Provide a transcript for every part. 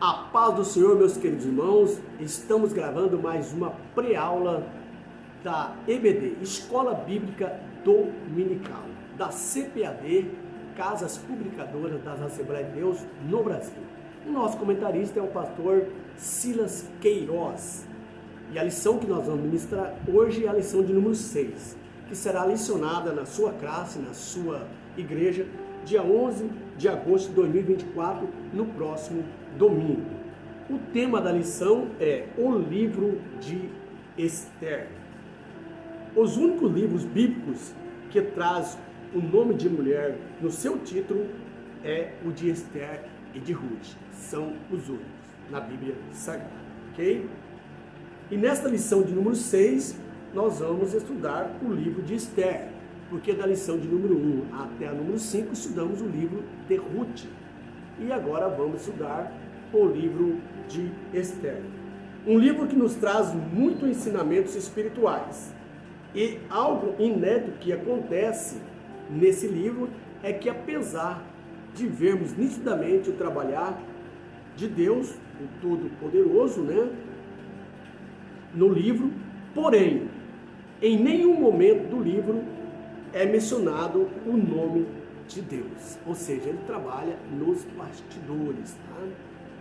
A paz do Senhor, meus queridos irmãos, estamos gravando mais uma pré-aula da EBD, Escola Bíblica Dominical, da CPAD, Casas Publicadoras das Assembleias de Deus no Brasil. O nosso comentarista é o pastor Silas Queiroz. E a lição que nós vamos ministrar hoje é a lição de número 6, que será licionada na sua classe, na sua igreja, dia 11 de agosto de 2024, no próximo domingo. O tema da lição é o livro de Esther. Os únicos livros bíblicos que traz o nome de mulher no seu título é o de Esther e de Ruth. São os únicos na Bíblia Sagrada, ok? E nesta lição de número 6, nós vamos estudar o livro de Esther, porque da lição de número 1 até a número 5 estudamos o livro de Ruth. E agora vamos estudar o livro de Esther. Um livro que nos traz muitos ensinamentos espirituais. E algo inédito que acontece nesse livro é que, apesar de vermos nitidamente o trabalhar de Deus, o Todo-Poderoso, no livro, porém, em nenhum momento do livro é mencionado o nome de Deus. Ou seja, ele trabalha nos bastidores. Tá?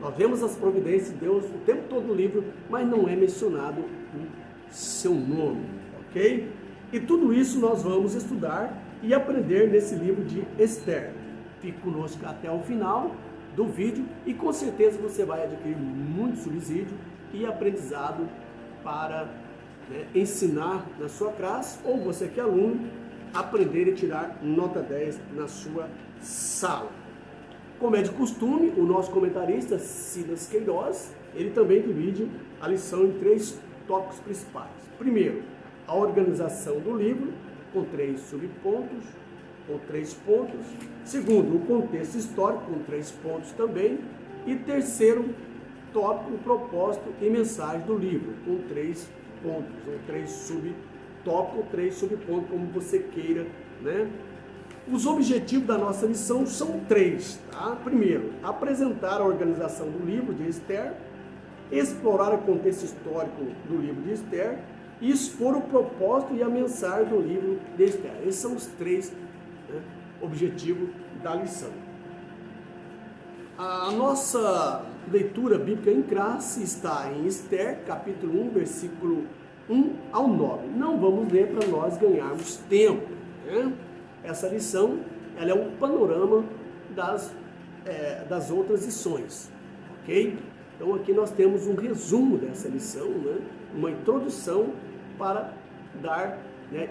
Nós vemos as providências de Deus o tempo todo no livro, mas não é mencionado o seu nome, ok? E tudo isso nós vamos estudar e aprender nesse livro de Esther. Fique conosco até o final do vídeo e com certeza você vai adquirir muito subsídio e aprendizado para ensinar na sua classe, ou você que é aluno, aprender e tirar nota 10 na sua sala. Como é de costume, o nosso comentarista, Silas Queiroz, ele também divide a lição em 3 tópicos principais. Primeiro, a organização do livro, com 3 subpontos, ou 3 pontos. Segundo, o contexto histórico, com 3 pontos também. E terceiro tópico, o propósito e mensagem do livro, com 3 pontos, ou 3 subtópicos, 3 subpontos, como você queira, Os objetivos da nossa lição são 3, tá? Primeiro, apresentar a organização do livro de Esther, explorar o contexto histórico do livro de Esther e expor o propósito e a mensagem do livro de Esther. Esses são os 3 objetivos da lição. A nossa leitura bíblica em classe está em Esther, capítulo 1, versículo 1 ao 9. Não vamos ler para nós ganharmos tempo. Essa lição ela é um panorama das outras lições, ok? Então aqui nós temos um resumo dessa lição, uma introdução para dar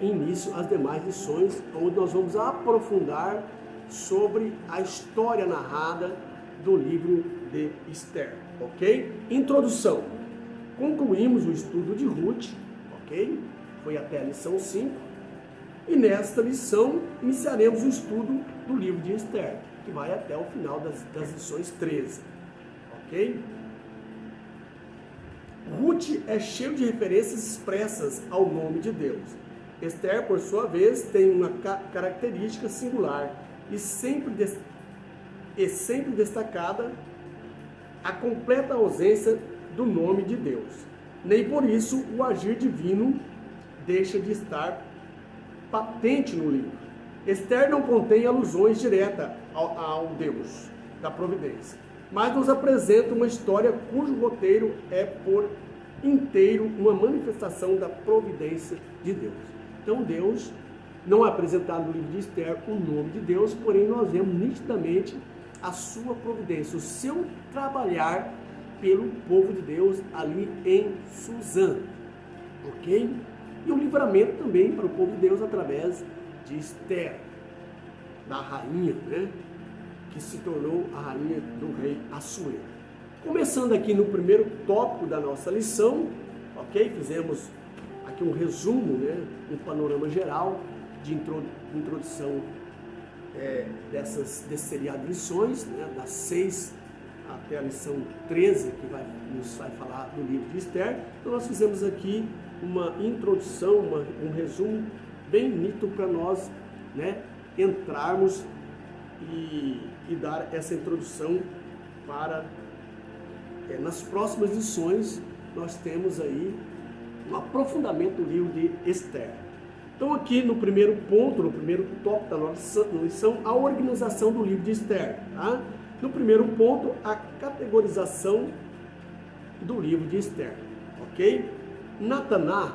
início às demais lições, onde nós vamos aprofundar sobre a história narrada do livro de Esther, ok? Introdução. Concluímos o estudo de Ruth, ok? Foi até a lição 5. E nesta lição iniciaremos o estudo do livro de Esther, que vai até o final das lições 13, ok? Ruth é cheio de referências expressas ao nome de Deus. Esther, por sua vez, tem uma característica singular e sempre destacada a completa ausência do nome de Deus. Nem por isso o agir divino deixa de estar patente no livro. Esther não contém alusões diretas ao Deus da providência, mas nos apresenta uma história cujo roteiro é por inteiro uma manifestação da providência de Deus. Então Deus não é apresentado no livro de Esther o nome de Deus, porém nós vemos nitidamente a sua providência, o seu trabalhar pelo povo de Deus ali em Suzã, ok? E o livramento também para o povo de Deus através de Esther, da rainha, que se tornou a rainha do rei Assuero. Começando aqui no primeiro tópico da nossa lição, ok? Fizemos aqui um resumo, um panorama geral de introdução desse seriado de lições, das 6 até a lição 13, que nos vai falar do livro de Esther. Então nós fizemos aqui uma introdução, um resumo bem nítido para nós entrarmos e dar essa introdução para nas próximas lições, nós temos aí um aprofundamento do livro de Esther. Então aqui no primeiro ponto, no primeiro tópico da nossa lição, a organização do livro de Esther. Tá? No primeiro ponto, a categorização do livro de Esther. Ok? Na Taná,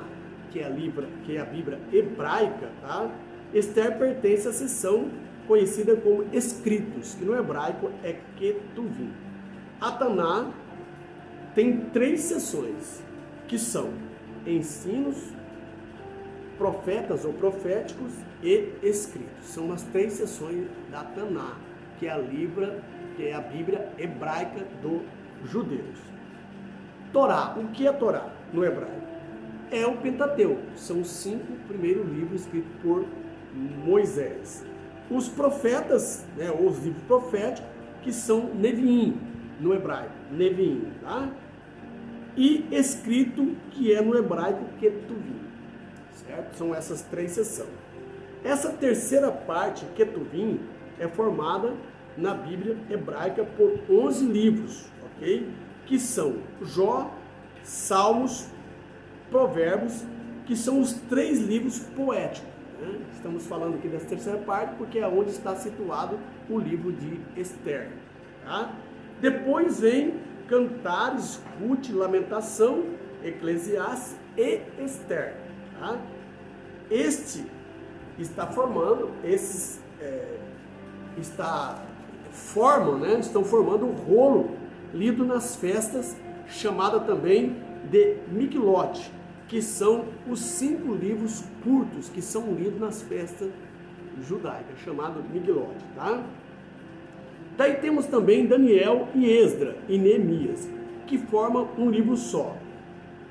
que é a Bíblia hebraica, tá? Esther pertence à seção conhecida como escritos, que no hebraico é Ketuvim. A Taná tem 3 seções, que são ensinos, profetas ou proféticos e escritos. São as 3 seções da Taná, que é a Bíblia hebraica dos judeus. Torá, o que é Torá no hebraico? É o Pentateuco, são os 5 primeiros livros escritos por Moisés. Os profetas, os livros proféticos, que são Neviim, no hebraico, Neviim, tá? E escrito, que é no hebraico Ketuvim, certo? São essas 3 seções. Essa terceira parte, Ketuvim, é formada na Bíblia hebraica por 11 livros, ok? Que são Jó, Salmos, Provérbios, que são os 3 livros poéticos. Né? Estamos falando aqui dessa terceira parte porque é onde está situado o livro de Esther. Tá? Depois vem Cantares, Rute, Lamentação, Eclesiastes e Esther. Tá? Estão formando o rolo lido nas festas, chamada também de Miquelot, que são os 5 livros curtos que são lidos nas festas judaicas, chamado Miquelot, tá? Daí temos também Daniel e Esdra e Neemias, que formam um livro só.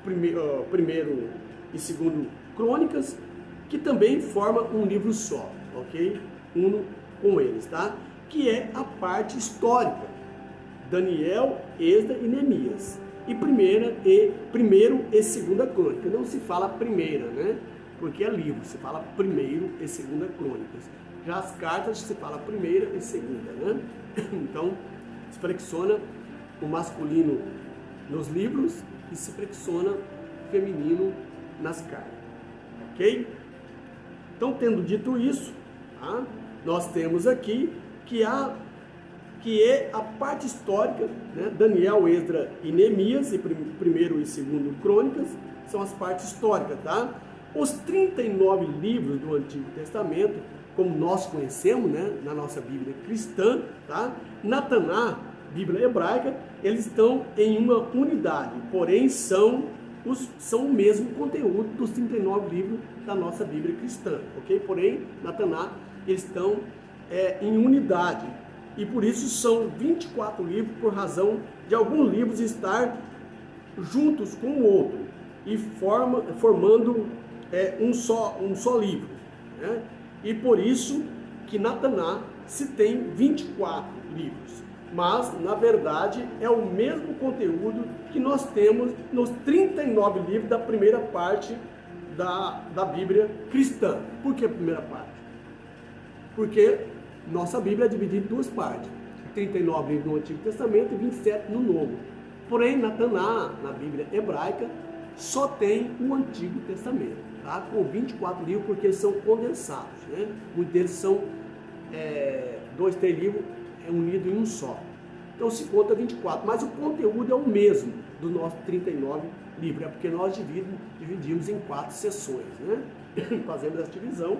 Primeiro e segundo Crônicas, que também forma um livro só, ok? Uno com eles, tá? Que é a parte histórica. Daniel, Esdra e Neemias. E primeiro e segunda crônica. Não se fala primeira, né? Porque é livro, se fala primeiro e segunda crônicas. Já as cartas se fala primeira e segunda, né? Então, se flexiona o masculino nos livros e se flexiona o feminino nas cartas. Ok? Então, tendo dito isso, tá? Nós temos aqui que é a parte histórica, né? Daniel, Esdra e Neemias, e primeiro e segundo Crônicas, são as partes históricas, tá? Os 39 livros do Antigo Testamento, como nós conhecemos, né? Na nossa Bíblia cristã, tá? Na Taná, Bíblia hebraica, eles estão em uma unidade, porém são o mesmo conteúdo dos 39 livros da nossa Bíblia cristã, ok? Porém, na Taná, eles estão em unidade. E por isso são 24 livros, por razão de alguns livros estar juntos com o outro e formando um só livro. Né? E por isso que na Taná se tem 24 livros. Mas, na verdade, é o mesmo conteúdo que nós temos nos 39 livros da primeira parte da Bíblia cristã. Por que a primeira parte? Porque nossa Bíblia é dividida em 2 partes, 39 livros no Antigo Testamento e 27 no Novo. Porém, na Taná, na Bíblia hebraica, só tem o Antigo Testamento, tá? Com 24 livros, porque eles são condensados, né? Muitos deles são 2, 3 livros unidos em um só. Então se conta 24, mas o conteúdo é o mesmo do nosso 39 livros, é porque nós dividimos em 4 sessões, né? Fazemos essa divisão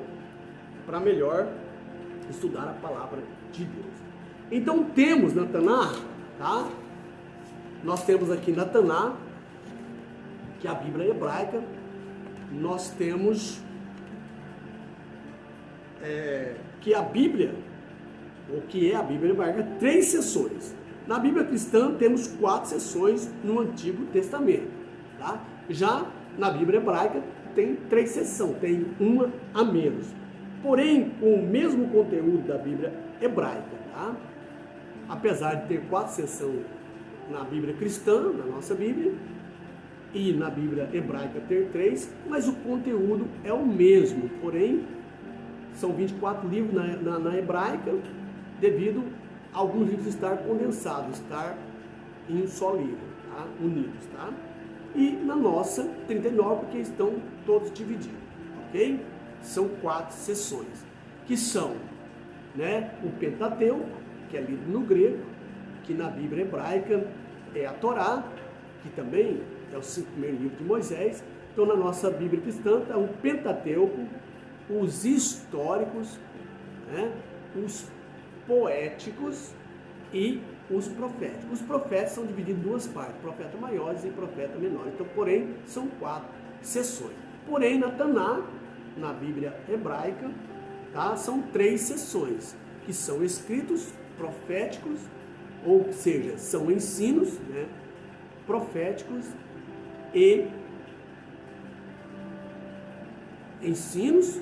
para melhor estudar a palavra de Deus. Então temos na Taná, tá? Nós temos aqui na Taná, que é a Bíblia hebraica, nós temos que a Bíblia, o que é a Bíblia hebraica, 3 seções. Na Bíblia cristã temos 4 seções no Antigo Testamento, tá? Já na Bíblia hebraica tem 3 seções, tem uma a menos. Porém, com o mesmo conteúdo da Bíblia hebraica, tá? Apesar de ter 4 seções na Bíblia cristã, na nossa Bíblia, e na Bíblia hebraica ter 3, mas o conteúdo é o mesmo. Porém, são 24 livros na hebraica, devido a alguns livros estar condensados, estar em um só livro. tá? Unidos, tá? E na nossa, 39, porque estão todos divididos, ok? São 4 seções, que são, né, o Pentateuco, que é lido no grego, que na Bíblia hebraica é a Torá, que também é o 5 primeiros livros de Moisés. Então, na nossa Bíblia cristã, é o Pentateuco, os históricos, né, os poéticos e os proféticos. Os profetas são divididos em 2 partes, profetas maiores e profetas menores. Então, porém, são 4 seções. Porém, na Taná, na Bíblia hebraica, tá, são 3 seções, que são escritos proféticos, ou seja, são ensinos, né, proféticos e ensinos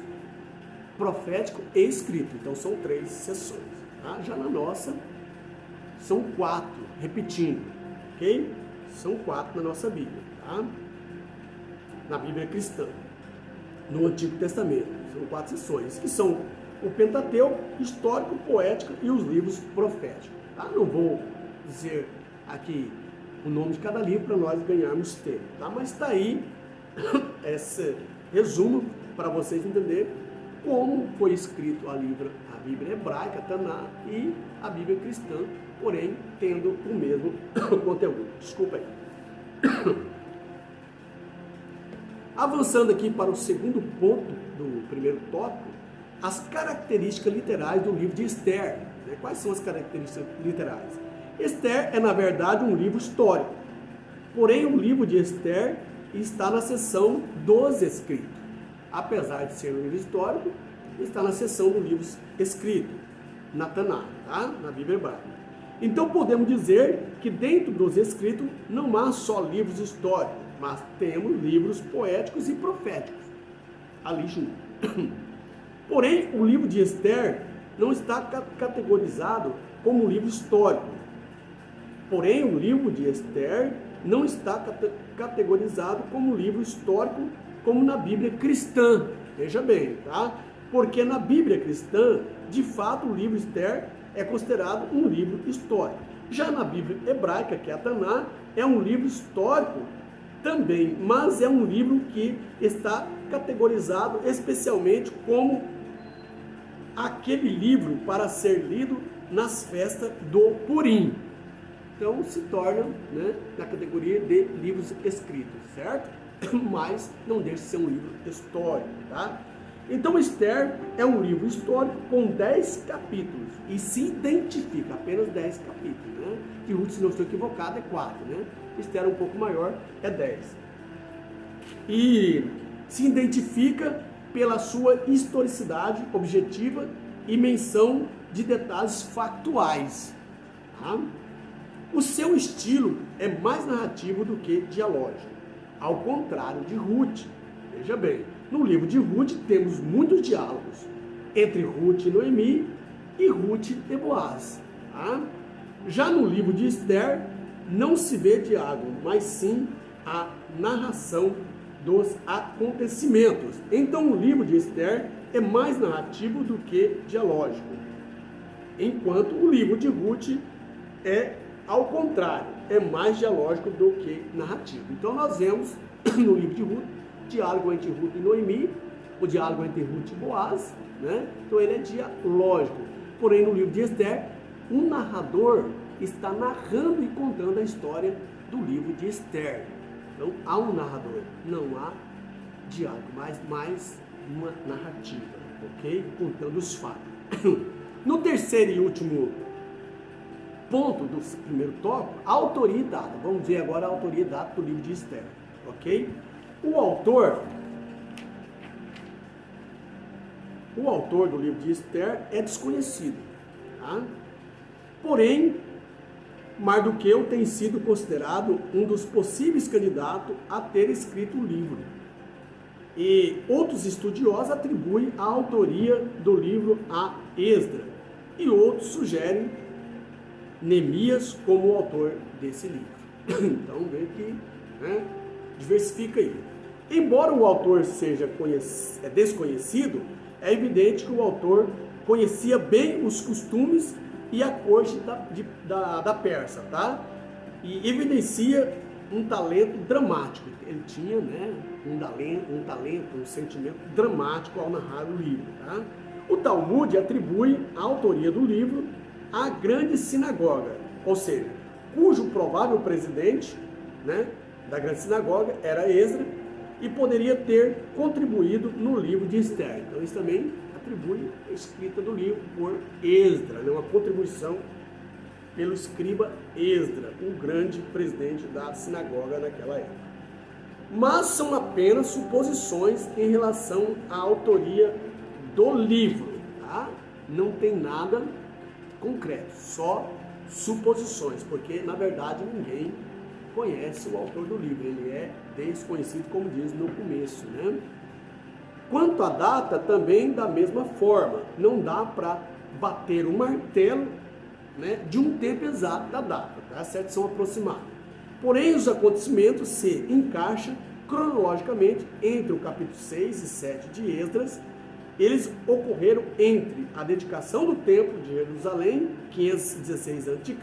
profético e escrito. Então são 3 seções. Tá? Já na nossa são 4, repetindo, ok? São 4 na nossa Bíblia, tá? Na Bíblia cristã, no Antigo Testamento, são 4 seções, que são o Pentateuco, histórico, poético e os livros proféticos. Tá? Não vou dizer aqui o nome de cada livro para nós ganharmos tempo, tá? Mas está aí esse resumo para vocês entenderem como foi escrito a Bíblia hebraica, Taná, e a Bíblia cristã, porém tendo o mesmo conteúdo. Desculpa aí. Avançando aqui para o segundo ponto do primeiro tópico, as características literais do livro de Esther. Né? Quais são as características literais? Esther é, na verdade, um livro histórico. Porém, o livro de Esther está na seção dos escritos. Apesar de ser um livro histórico, está na seção do livro escrito, na Taná, tá? Na Bíblia hebraica. Então, podemos dizer que dentro dos escritos não há só livros históricos, mas temos livros poéticos e proféticos ali junto. Porém, o livro de Esther não está categorizado como um livro histórico. Porém, o livro de Esther não está categorizado como livro histórico, como na Bíblia cristã. Veja bem, tá? Porque na Bíblia cristã, de fato, o livro Esther é considerado um livro histórico. Já na Bíblia hebraica, que é a Taná, é um livro histórico também, mas é um livro que está categorizado especialmente como aquele livro para ser lido nas festas do Purim. Então se torna, né, na categoria de livros escritos, certo? Mas não deixa de ser um livro histórico, tá? Então Esther é um livro histórico com 10 capítulos e se identifica, apenas 10 capítulos, né? Que Ruth, se não estou equivocado, é 4, né? Esther é um pouco maior, é 10. E se identifica pela sua historicidade objetiva e menção de detalhes factuais, tá? O seu estilo é mais narrativo do que dialógico, ao contrário de Ruth. Veja bem, no livro de Ruth temos muitos diálogos entre Ruth e Noemi e Ruth e Boaz. Tá? Já no livro de Esther não se vê diálogo, mas sim a narração dos acontecimentos. Então o livro de Esther é mais narrativo do que dialógico, enquanto o livro de Ruth é ao contrário, é mais dialógico do que narrativo. Então nós vemos no livro de Ruth diálogo entre Ruth e Noemi, o diálogo entre Ruth e Boaz, né? Então ele é dialógico. Porém no livro de Esther, um narrador está narrando e contando a história do livro de Esther. Então há um narrador, não há diálogo, mas mais uma narrativa, ok? Contando os fatos. No terceiro e último ponto do primeiro tópico, autoria e data. Vamos ver agora a autoria e data do livro de Esther, ok? O autor do livro de Esther é desconhecido, tá? Porém, Mardoqueu tem sido considerado um dos possíveis candidatos a ter escrito o livro. E outros estudiosos atribuem a autoria do livro a Esdras, e outros sugerem Neemias como o autor desse livro. Então, vê que, né, diversifica aí. Embora o autor seja desconhecido, é evidente que o autor conhecia bem os costumes e a corte da Pérsia, tá? E evidencia um talento dramático. Ele tinha, né, um talento, um sentimento dramático ao narrar o livro. Tá? O Talmud atribui a autoria do livro à grande sinagoga, ou seja, cujo provável presidente, né, da grande sinagoga era Esdras, e poderia ter contribuído no livro de Esther. Então isso também atribui a escrita do livro por Esdras, né, uma contribuição pelo escriba Esdras, um grande presidente da sinagoga naquela época. Mas são apenas suposições em relação à autoria do livro, tá? Não tem nada concreto, só suposições, porque na verdade ninguém conhece o autor do livro, ele é desconhecido, como diz no começo, né? Quanto à data, também da mesma forma, não dá para bater o martelo, né, de um tempo exato da data, tá? Certo? São aproximados. Porém, os acontecimentos se encaixam cronologicamente entre o capítulo 6 e 7 de Esdras. Eles ocorreram entre a dedicação do templo de Jerusalém, 516 a.C.,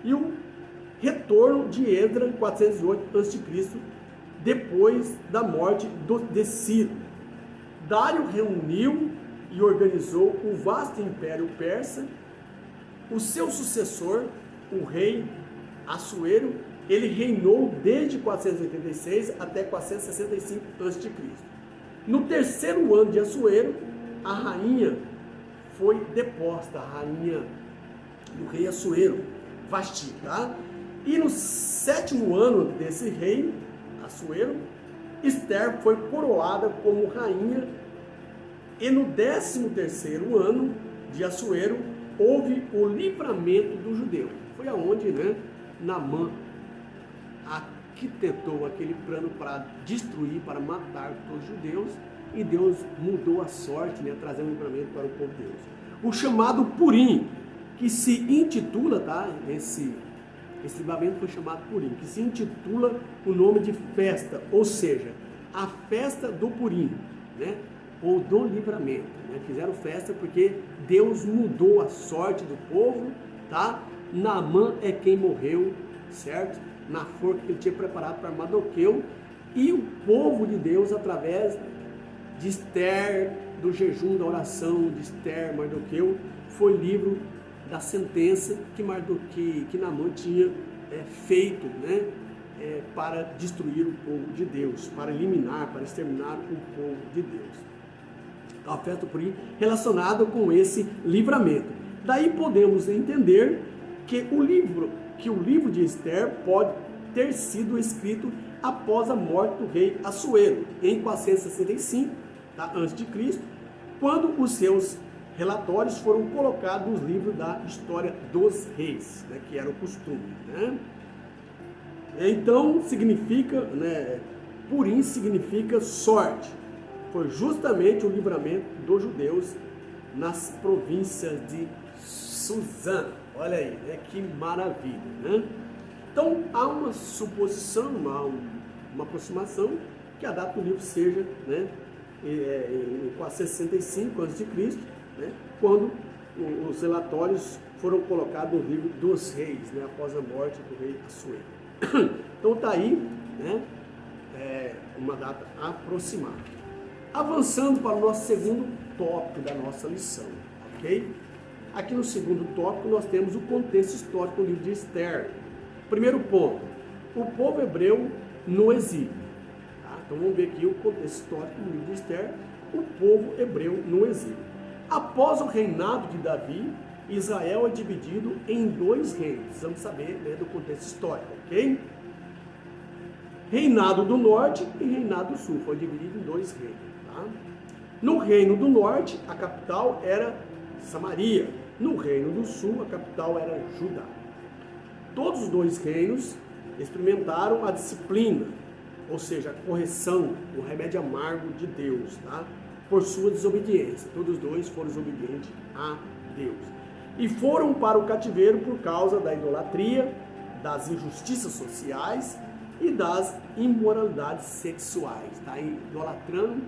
e o retorno de Esdras, 408 a.C., depois da morte de Ciro. Dário reuniu e organizou o vasto império persa. O seu sucessor, o rei Assuero, ele reinou desde 486 até 465 a.C. No terceiro ano de Assuero, a rainha foi deposta, a rainha do rei Assuero, Vasti, tá? E no sétimo ano desse rei, Assuero, Esther foi coroada como rainha, e no 13º ano de Assuero, houve o livramento do judeu. Foi aonde, né, Naamã arquitetou aquele plano para destruir, para matar todos os judeus, e Deus mudou a sorte, né, trazendo um livramento para o povo de Deus. O chamado Purim, que se intitula, tá, esse livramento foi chamado Purim, que se intitula o nome de festa, ou seja, a festa do Purim, né, ou do livramento, né? Fizeram festa porque Deus mudou a sorte do povo, tá? Naamã é quem morreu, certo? Na forca que ele tinha preparado para Mardoqueu, e o povo de Deus, através de Esther, do jejum, da oração de Esther, Mardoqueu, foi livre da sentença que Naamã tinha feito, né? Para destruir o povo de Deus, para eliminar, para exterminar o povo de Deus. A festa Purim relacionada com esse livramento. Daí podemos entender que o livro de Esther pode ter sido escrito após a morte do rei Assuero, em 465 a.C., quando os seus relatórios foram colocados nos livros da história dos reis, né, que era o costume, né? Então significa, né, Purim significa sorte. Foi justamente o livramento dos judeus nas províncias de Suzã. Olha aí, né? Que maravilha, né? Então, há uma suposição, uma aproximação, que a data do livro seja, né, em 465 a.C., né, quando os relatórios foram colocados no livro dos reis, né, após a morte do rei Assuero. Então, está aí, né, uma data aproximada. Avançando para o nosso segundo tópico da nossa lição, ok? Aqui no segundo tópico nós temos o contexto histórico do livro de Esther. Primeiro ponto, o povo hebreu no exílio. Tá? Então vamos ver aqui o contexto histórico do livro de Esther, o povo hebreu no exílio. Após o reinado de Davi, Israel é dividido em dois reinos. Precisamos saber, né, do contexto histórico, ok? Reinado do norte e reinado do sul, foi dividido em dois reinos. Tá? No reino do norte, a capital era Samaria. No reino do sul, a capital era Judá. Todos os dois reinos experimentaram a disciplina, ou seja, a correção, o remédio amargo de Deus, tá? Por sua desobediência. Todos os dois foram desobedientes a Deus. E foram para o cativeiro por causa da idolatria, das injustiças sociais e das imoralidades sexuais. Tá? Idolatrando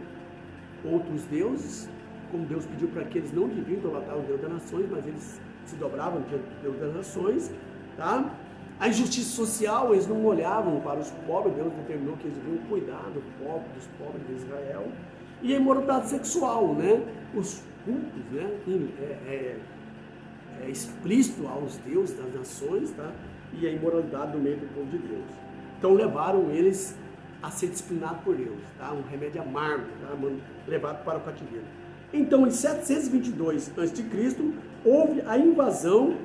outros deuses, como Deus pediu para que eles não deviam idolatrar o Deus das nações, mas eles se dobravam diante do Deus das nações, tá? A injustiça social, eles não olhavam para os pobres, Deus determinou que eles deviam cuidar dos pobres de Israel. E a imoralidade sexual, né? Os cultos, né? É explícito aos deuses das nações, tá? E a imoralidade no meio do povo de Deus. Então levaram eles a ser disciplinados por Deus, tá? Um remédio amargo, tá? Levado para o cativeiro. Então, em 722 a.C., houve a invasão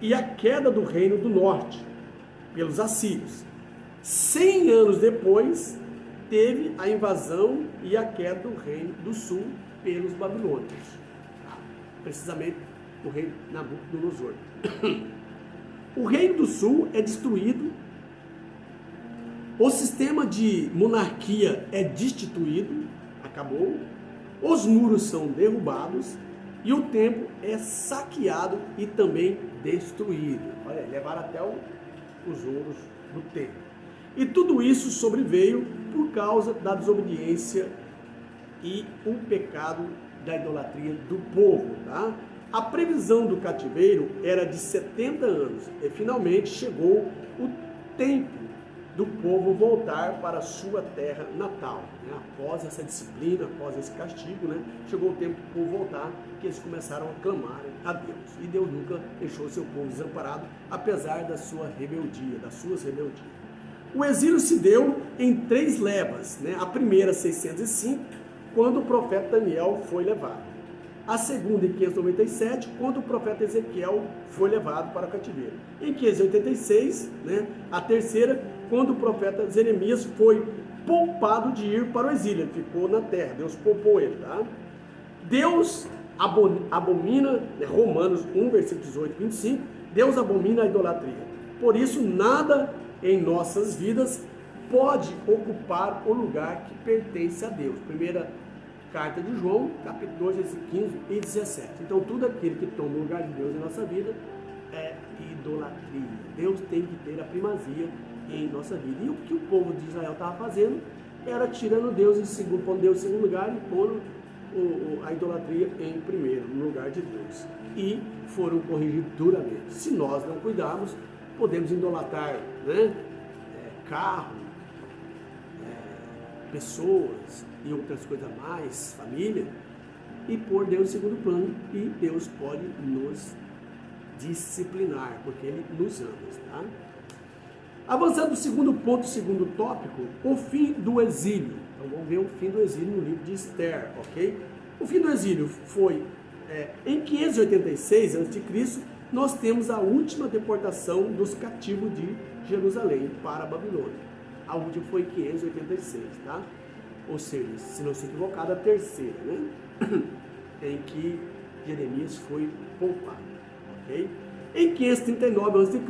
e a queda do reino do norte pelos assírios. 100 anos depois, teve a invasão e a queda do reino do sul pelos babilônios, tá? Precisamente o rei Nabucodonosor. O reino do sul é destruído, o sistema de monarquia é destituído, acabou, os muros são derrubados e o templo é saqueado e também destruído. Olha, levaram até os ouros do templo. E tudo isso sobreveio por causa da desobediência e o pecado da idolatria do povo, tá? A previsão do cativeiro era de 70 anos e finalmente chegou o tempo do povo voltar para a sua terra natal, né? Após essa disciplina, após esse castigo, né? Chegou o tempo do povo voltar, que eles começaram a clamar a Deus. E Deus nunca deixou seu povo desamparado, apesar da sua rebeldia, das suas rebeldias. O exílio se deu em 3 levas, né? A primeira, 605, quando o profeta Daniel foi levado. A segunda, em 597, quando o profeta Ezequiel foi levado para o cativeiro. Em 586, né? A terceira, quando o profeta Jeremias foi poupado de ir para o exílio. Ele ficou na terra, Deus poupou ele, tá? Deus abomina, né? Romanos 1, versículo 18 e 25, Deus abomina a idolatria. Por isso, nada em nossas vidas pode ocupar o lugar que pertence a Deus. Primeira carta de João, capítulo 2, versículos 15 e 17. Então, tudo aquilo que toma o lugar de Deus em nossa vida é idolatria. Deus tem que ter a primazia em nossa vida. E o que o povo de Israel estava fazendo era tirando Deus em segundo, pondo Deus em segundo lugar e pondo a idolatria em primeiro, no lugar de Deus. E foram corrigidos duramente. Se nós não cuidarmos, podemos idolatrar, né? Carro, pessoas e outras coisas mais, família, e pôr Deus em segundo plano, e Deus pode nos disciplinar, porque Ele nos ama, tá? Avançando do segundo ponto, segundo tópico, o fim do exílio. Então vamos ver o fim do exílio no livro de Esther, ok? O fim do exílio foi em 586 a.C., nós temos a última deportação dos cativos de Jerusalém para a Babilônia. A última foi em 586, tá? Ou seja, se não se equivocado, a terceira, né? Em que Jeremias foi poupado, ok? Em 539 a.C.,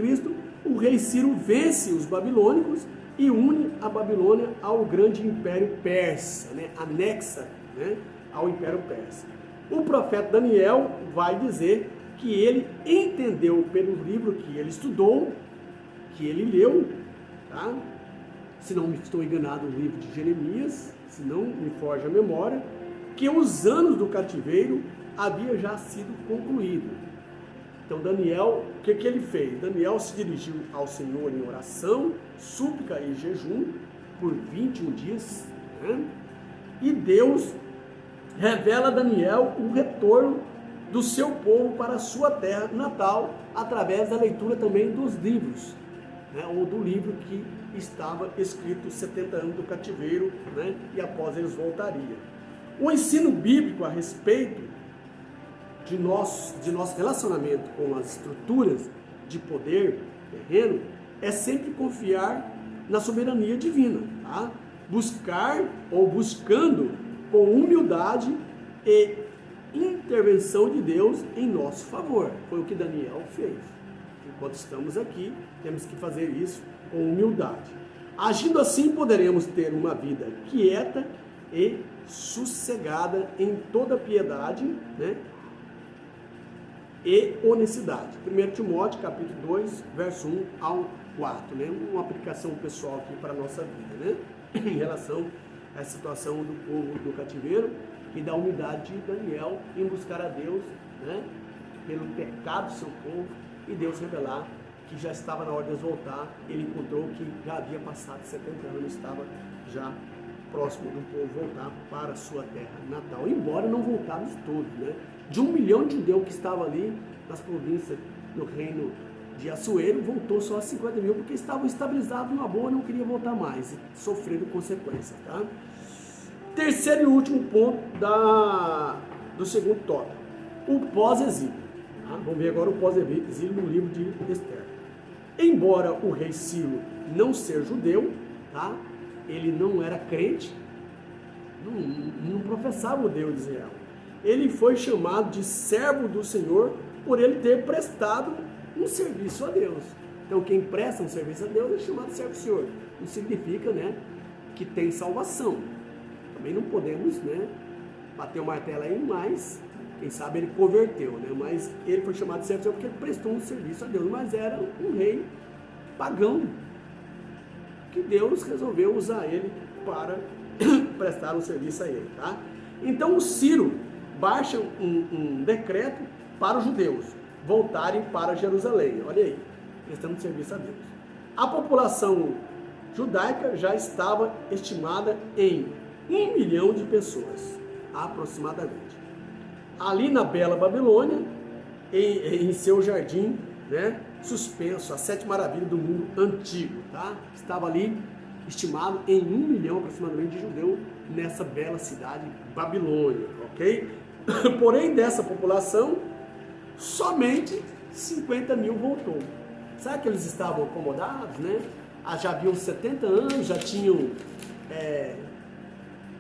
o rei Ciro vence os babilônicos e une a Babilônia ao grande império persa, né? Anexa, né? Ao império persa. O profeta Daniel vai dizer que ele entendeu pelo livro que ele estudou, que ele leu, tá? Se não me estou enganado, o livro de Jeremias, se não me foge a memória, que os anos do cativeiro havia já sido concluído. Então Daniel, o que ele fez? Daniel se dirigiu ao Senhor em oração, súplica e jejum por 21 dias, né? E Deus revela a Daniel o retorno do seu povo para a sua terra natal, através da leitura também dos livros, né? Ou do livro que estava escrito 70 anos do cativeiro, né? E após eles voltariam. O ensino bíblico a respeito de nosso relacionamento com as estruturas de poder terreno é sempre confiar na soberania divina, tá? Buscar ou buscando com humildade e intervenção de Deus em nosso favor. Foi o que Daniel fez. Enquanto estamos aqui, temos que fazer isso com humildade. Agindo assim, poderemos ter uma vida quieta e sossegada em toda piedade, né? E honestidade. 1 Timóteo, capítulo 2, verso 1 ao 4, né? Uma aplicação pessoal aqui para a nossa vida, né? Em relação à situação do povo do cativeiro e da humildade de Daniel em buscar a Deus, né? Pelo pecado do seu povo, e Deus revelar que já estava na hora de eles voltar, ele encontrou que já havia passado 70 anos, estava já próximo do povo voltar para a sua terra natal, embora não voltaram todos, né? De 1 milhão de judeus que estavam ali nas províncias do reino de Assuero, voltou só a 50 mil, porque estavam estabilizados numa boa, não queria voltar mais, e sofreram consequências, tá? Terceiro e último ponto do segundo tópico, o pós-exílio. Tá? Vamos ver agora o pós-exílio no livro de Esther. Embora o rei Ciro não ser judeu, tá? Ele não era crente, não professava o Deus de Israel. Ele foi chamado de servo do Senhor por ele ter prestado um serviço a Deus. Então quem presta um serviço a Deus é chamado de servo do Senhor. Não significa, né, que tem salvação. Também não podemos, né, bater o martelo aí, mas quem sabe ele converteu, né? Mas ele foi chamado de servo do Senhor porque ele prestou um serviço a Deus, mas era um rei pagão, que Deus resolveu usar ele para prestar um serviço a ele, tá? Então o Ciro baixa um decreto para os judeus voltarem para Jerusalém, olha aí, prestando serviço a Deus. A população judaica já estava estimada em 1 milhão de pessoas, aproximadamente. Ali na bela Babilônia, em seu jardim, né, suspenso, a 7 maravilhas do mundo antigo, tá? Estava ali estimado em 1 milhão aproximadamente de judeus nessa bela cidade Babilônia, ok? Porém, dessa população, somente 50 mil voltou. Será que eles estavam acomodados, né? Já haviam 70 anos, já tinham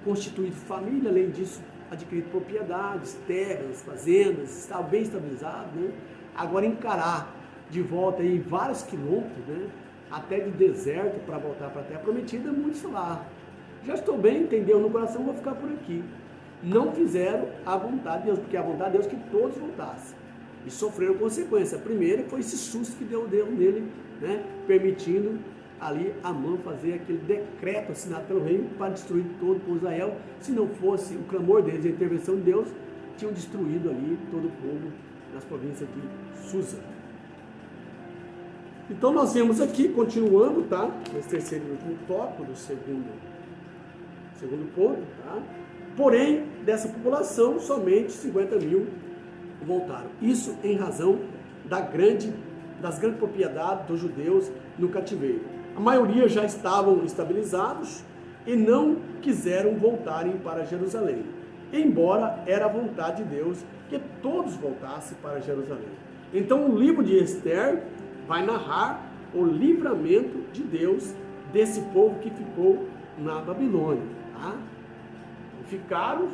constituído família, além disso, adquirido propriedades, terras, fazendas, estavam bem estabilizados, né? Agora encarar de volta aí vários quilômetros, né, até de deserto para voltar para a terra prometida, muitos lá. Já estou bem, entendeu? No coração vou ficar por aqui. Não fizeram a vontade de Deus, porque a vontade de Deus é que todos voltassem. E sofreram consequência. A primeira foi esse susto que Deus deu nele, né, permitindo ali Amã fazer aquele decreto assinado pelo rei para destruir todo o povo de Israel. Se não fosse o clamor deles, a intervenção de Deus, tinham destruído ali todo o povo nas províncias de Susa. Então nós vemos aqui, continuando, tá? Nesse terceiro e último tópico do segundo ponto, tá? Porém, dessa população, somente 50 mil voltaram. Isso em razão das grandes propriedades dos judeus no cativeiro. A maioria já estavam estabilizados e não quiseram voltarem para Jerusalém, embora era a vontade de Deus que todos voltassem para Jerusalém. Então o livro de Esther vai narrar o livramento de Deus desse povo que ficou na Babilônia. Tá?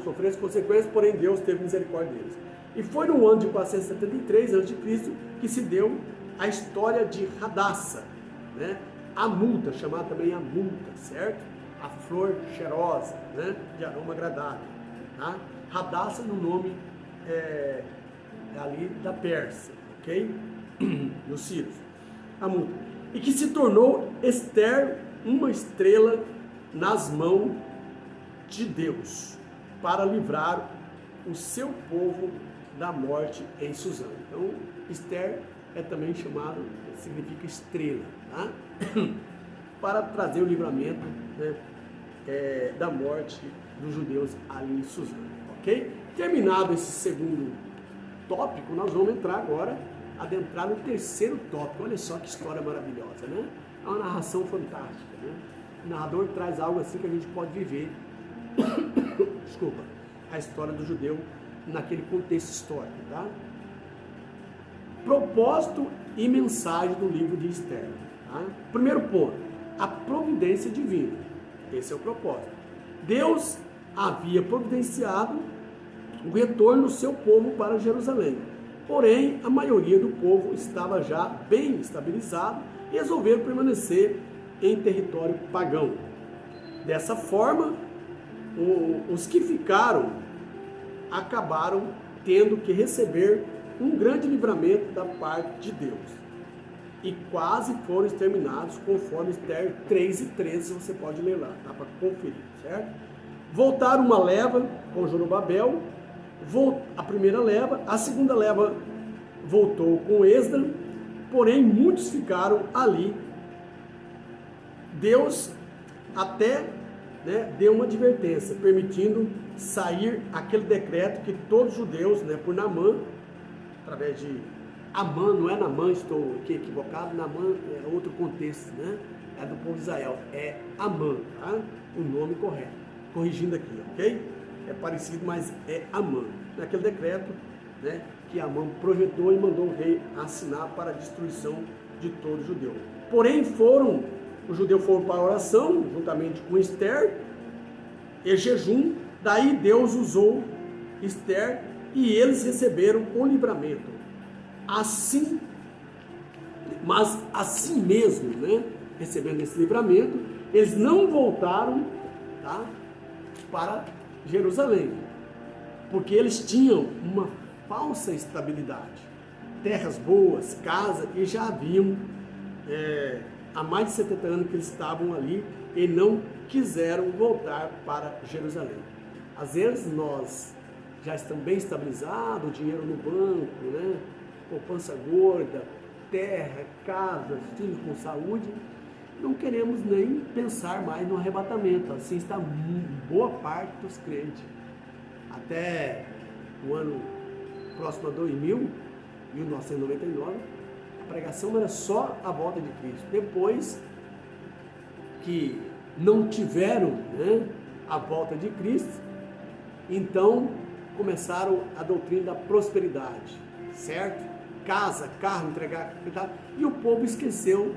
Sofreram as consequências, porém Deus teve misericórdia deles. E foi no ano de 473 a.C. que se deu a história de Radassa, né? A multa, chamada também a multa, certo? A flor cheirosa, né? De aroma agradável. Tá? Radassa no nome ali da Pérsia, ok? Dos sírios. A multa. E que se tornou Esther uma estrela nas mãos de Deus para livrar o seu povo da morte em Suzã. Então, Esther é também chamado, significa estrela, tá? Para trazer o livramento, né, da morte dos judeus ali em Suzã, ok? Terminado esse segundo tópico, nós vamos entrar agora, adentrar no terceiro tópico. Olha só que história maravilhosa, né? É uma narração fantástica, né? O narrador traz algo assim que a gente pode viver, desculpa, a história do judeu naquele contexto histórico, tá? Propósito e mensagem do livro de Esther, tá? Primeiro ponto, a providência divina. Esse é o propósito. Deus havia providenciado o retorno do seu povo para Jerusalém. Porém, a maioria do povo estava já bem estabilizado e resolveram permanecer em território pagão. Dessa forma, os que ficaram acabaram tendo que receber um grande livramento da parte de Deus. E quase foram exterminados, conforme Esther 3:13, você pode ler lá, tá? Para conferir, certo? Voltaram uma leva com Zorobabel, a primeira leva, a segunda leva voltou com Esdras, porém muitos ficaram ali. Deus até, né, deu uma advertência, permitindo sair aquele decreto que todos os judeus, né, por Naamã, através de Amã, não é Naamã, estou aqui equivocado, Naamã é outro contexto, né? É do povo de Israel, é Amã, tá? O nome correto, corrigindo aqui, ok? É parecido, mas é Amã. Naquele decreto, né, que Amã projetou e mandou o rei assinar para a destruição de todo judeu. Porém, os judeus foram para a oração, juntamente com Esther, e jejum, daí Deus usou Esther e eles receberam o livramento. Assim, mas assim mesmo, né, recebendo esse livramento, eles não voltaram, tá, para Jerusalém, porque eles tinham uma falsa estabilidade, terras boas, casa, e já haviam há mais de 70 anos que eles estavam ali e não quiseram voltar para Jerusalém. Às vezes nós já estamos bem estabilizados, dinheiro no banco, né, poupança gorda, terra, casa, filhos com saúde, não queremos nem pensar mais no arrebatamento. Assim está boa parte dos crentes. Até o ano próximo a 1999, a pregação era só a volta de Cristo. Depois que não tiveram, né, a volta de Cristo, então começaram a doutrina da prosperidade, certo? Casa, carro, entregar, e o povo esqueceu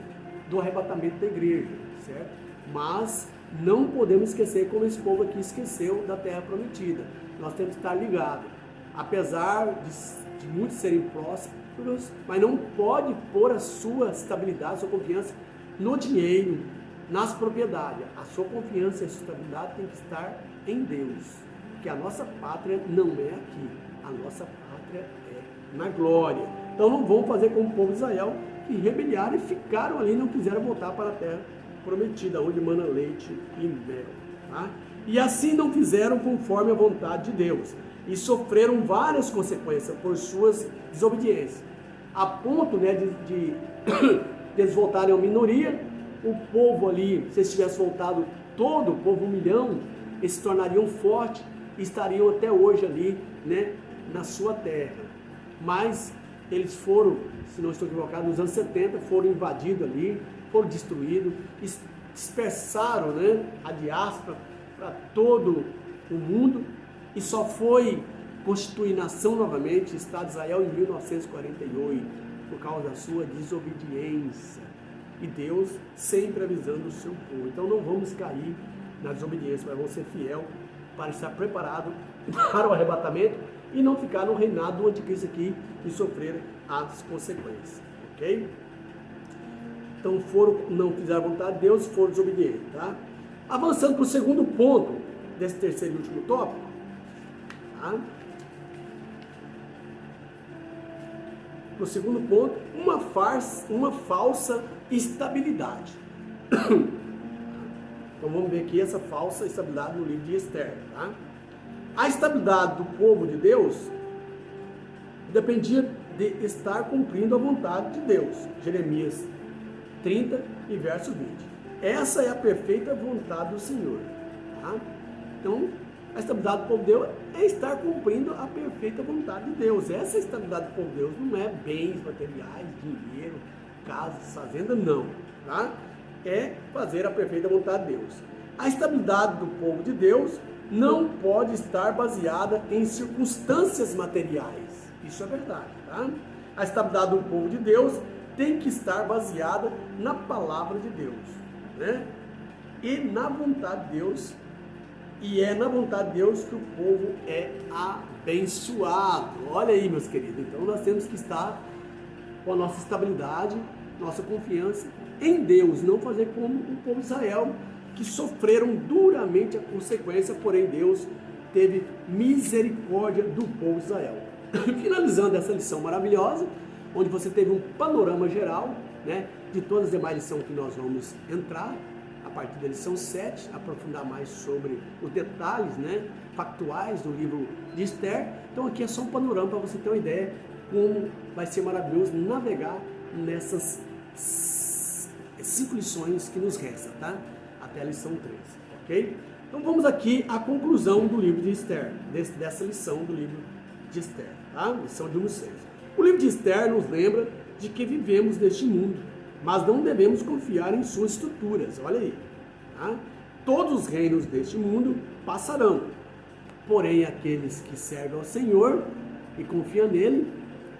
do arrebatamento da igreja, certo? Mas não podemos esquecer como esse povo aqui esqueceu da terra prometida. Nós temos que estar ligados, apesar de muitos serem prósperos, mas não pode pôr a sua estabilidade, a sua confiança no dinheiro, nas propriedades. A sua confiança e a sua estabilidade tem que estar em Deus, porque a nossa pátria não é aqui, a nossa pátria é na glória. Então não vão fazer como o povo de Israel, que rebeliaram e ficaram ali, não quiseram voltar para a terra prometida, onde mana leite e mel. Tá? E assim não fizeram conforme a vontade de Deus, e sofreram várias consequências por suas desobediências, a ponto, né, de eles voltarem à minoria. O povo ali, se eles tivessem voltado todo, o povo 1 milhão, eles se tornariam fortes e estariam até hoje ali, né, na sua terra. Mas eles foram, se não estou equivocado, nos anos 70, foram invadidos ali, foram destruídos, dispersaram, né, a diáspora para todo o mundo, e só foi constituir nação novamente, Estado de Israel, em 1948, por causa da sua desobediência. E Deus sempre avisando o seu povo. Então não vamos cair na desobediência, mas vamos ser fiel para estar preparado para o arrebatamento e não ficar no reinado do anticristo aqui e sofrer as consequências, ok? Então não fizeram a vontade de Deus, foram desobedientes, tá? Avançando para o segundo ponto desse terceiro e último tópico, tá? No segundo ponto, uma falsa estabilidade. Então vamos ver aqui essa falsa estabilidade no livro de Esther, tá? A estabilidade do povo de Deus dependia de estar cumprindo a vontade de Deus. Jeremias 30 e verso 20. Essa é a perfeita vontade do Senhor, tá? Então, a estabilidade do povo de Deus é estar cumprindo a perfeita vontade de Deus. Essa estabilidade do povo de Deus não é bens materiais, dinheiro, casas, fazenda, não, tá? É fazer a perfeita vontade de Deus. A estabilidade do povo de Deus não pode estar baseada em circunstâncias materiais. Isso é verdade, tá? A estabilidade do povo de Deus tem que estar baseada na palavra de Deus, né? E na vontade de Deus. E é na vontade de Deus que o povo é abençoado. Olha aí, meus queridos. Então nós temos que estar com a nossa estabilidade, nossa confiança em Deus. Não fazer como o povo de Israel, que sofreram duramente a consequência, porém Deus teve misericórdia do povo de Israel. Finalizando essa lição maravilhosa, onde você teve um panorama geral, né, de todas as demais lições que nós vamos entrar, a partir da lição 7, aprofundar mais sobre os detalhes, né, factuais do livro de Esther. Então aqui é só um panorama para você ter uma ideia como vai ser maravilhoso navegar nessas 5 lições que nos restam, tá? Até a lição 13, ok? Então vamos aqui à conclusão do livro de Esther, dessa lição do livro de Esther, tá? Lição de número 6. O livro de Esther nos lembra de que vivemos neste mundo, mas não devemos confiar em suas estruturas, olha aí, tá? Todos os reinos deste mundo passarão, porém aqueles que servem ao Senhor e confiam nele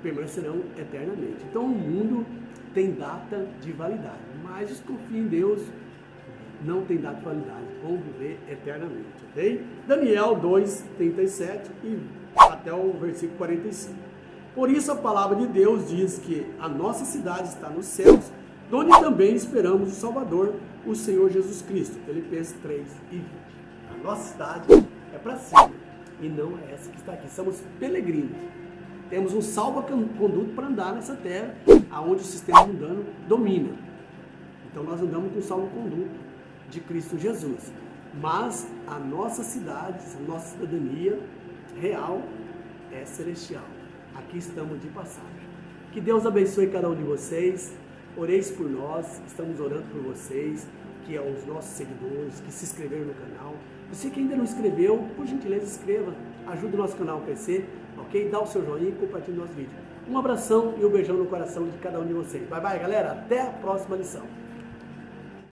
permanecerão eternamente. Então o mundo tem data de validade, mas os que confiam em Deus não tem data de validade, vão viver eternamente, ok? Daniel 2, 37 e até o versículo 45. Por isso a palavra de Deus diz que a nossa cidade está nos céus, onde também esperamos o Salvador, o Senhor Jesus Cristo. Filipenses 3 e 20. A nossa cidade é para cima e não é essa que está aqui. Somos peregrinos. Temos um salva-conduto para andar nessa terra, aonde o sistema mundano domina. Então nós andamos com o salva-conduto de Cristo Jesus. Mas a nossa cidade, a nossa cidadania real é celestial. Aqui estamos de passagem. Que Deus abençoe cada um de vocês. Oreis por nós, estamos orando por vocês, que é os nossos seguidores, que se inscreveram no canal. Você que ainda não inscreveu, por gentileza, inscreva. Ajude o nosso canal a crescer, ok? Dá o seu joinha e compartilhe o nosso vídeo. Um abração e um beijão no coração de cada um de vocês. Bye, bye, galera. Até a próxima lição.